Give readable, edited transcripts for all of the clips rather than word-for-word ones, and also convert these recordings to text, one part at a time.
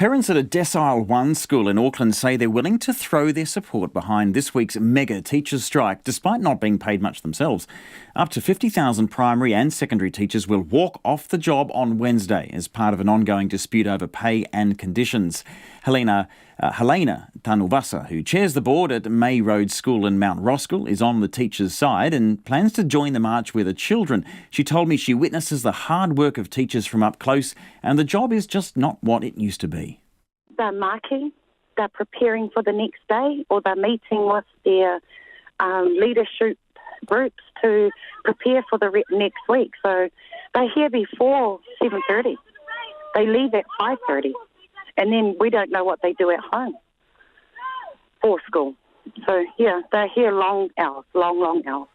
Parents at a Decile 1 school in Auckland say they're willing to throw their support behind this week's mega teachers' strike, despite not being paid much themselves. Up to 50,000 primary and secondary teachers will walk off the job on Wednesday as part of an ongoing dispute over pay and conditions. Helena Tanuvasa, who chairs the board at May Road School in Mount Roskill, is on the teachers' side and plans to join the march with her children. She told me she witnesses the hard work of teachers from up close, and the job is just not what it used to be. They're marking, they're preparing for the next day, or they're meeting with their leadership groups to prepare for the next week. So they're here before 7:30. They leave at 5:30. And then we don't know what they do at home for school. So, yeah, they're here long hours, long hours.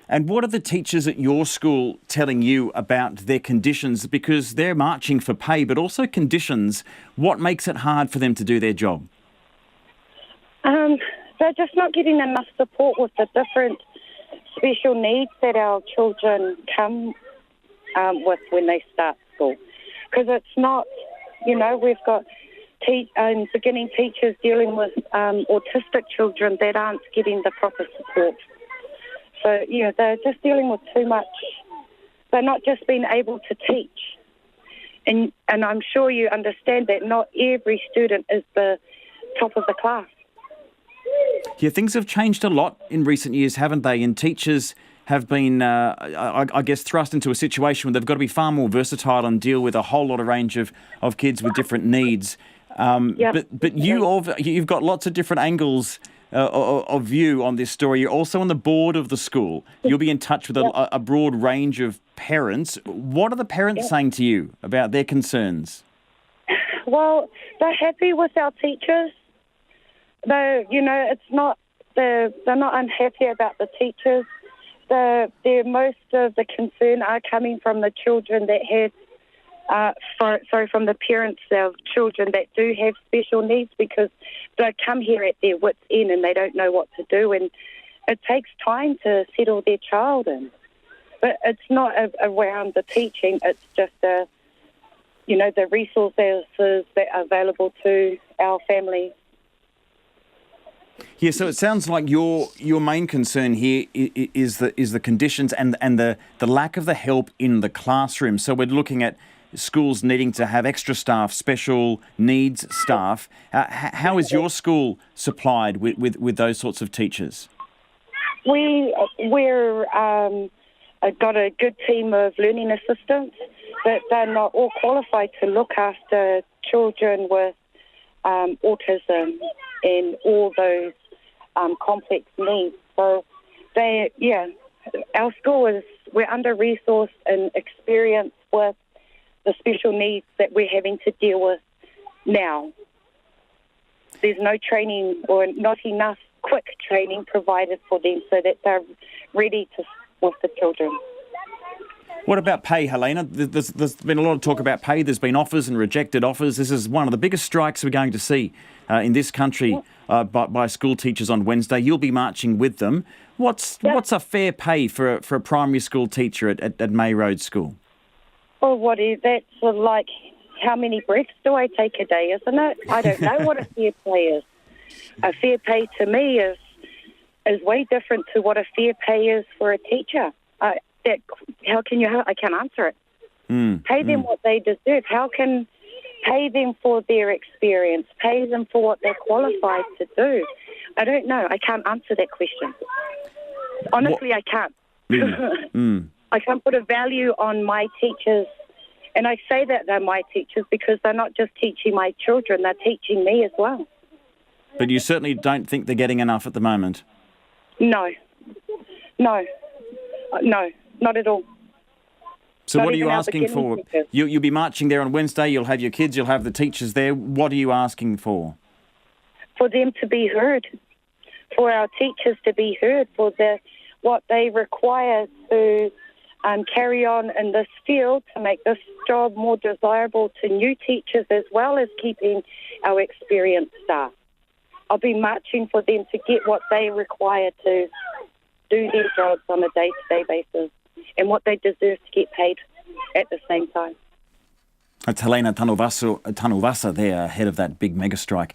And what are the teachers at your school telling you about their conditions? Because they're marching for pay, but also conditions. What makes it hard for them to do their job? They're just not getting enough support with the different special needs that our children come with when they start school. Because it's not... we've got beginning teachers dealing with autistic children that aren't getting the proper support. So, they're just dealing with too much. They're not just being able to teach. And I'm sure you understand that not every student is the top of the class. Yeah, things have changed a lot in recent years, haven't they? And teachers have been, I guess, thrust into a situation where they've got to be far more versatile and deal with a whole lot of range of kids with different needs. Yep. But you've got lots of different angles of view on this story. You're also on the board of the school. You'll be in touch with a broad range of parents. What are the parents saying to you about their concerns? Well, they're happy with our teachers. They're not unhappy about the teachers. Most of the concern are coming from the children that from the parents of children that do have special needs, because they come here at their wits' end and they don't know what to do, and it takes time to settle their child in. But it's not around the teaching, it's just the resources that are available to our families. Yeah, so it sounds like your main concern here is the conditions and the lack of the help in the classroom. So we're looking at schools needing to have extra staff, special needs staff. How is your school supplied with those sorts of teachers? We're got a good team of learning assistants, but they're not all qualified to look after children with autism and all those complex needs. So our school we're under-resourced and experienced with the special needs that we're having to deal with now. There's no training or not enough quick training provided for them so that they're ready with the children. What about pay, Helena? There's been a lot of talk about pay. There's been offers and rejected offers. This is one of the biggest strikes we're going to see in this country by school teachers on Wednesday. You'll be marching with them. What's a fair pay for a primary school teacher at May Road School? Well, that's like how many breaths do I take a day, isn't it? I don't know what a fair pay is. A fair pay to me is way different to what a fair pay is for a teacher. I can't answer it. Pay them what they deserve. How can pay them for their experience? Pay them for what they're qualified to do? I don't know. I can't answer that question. Honestly, I can't. I can't put a value on my teachers. And I say that they're my teachers because they're not just teaching my children, they're teaching me as well. But you certainly don't think they're getting enough at the moment? No, not at all. So Not what are you even our asking for? beginning teachers. You'll be marching there on Wednesday, you'll have your kids, you'll have the teachers there. What are you asking for? For them to be heard, for our teachers to be heard, for what they require to carry on in this field to make this job more desirable to new teachers as well as keeping our experienced staff. I'll be marching for them to get what they require to do their jobs on a day-to-day basis and what they deserve to get paid at the same time. That's Helena Tanuvasa there, head of that big mega strike.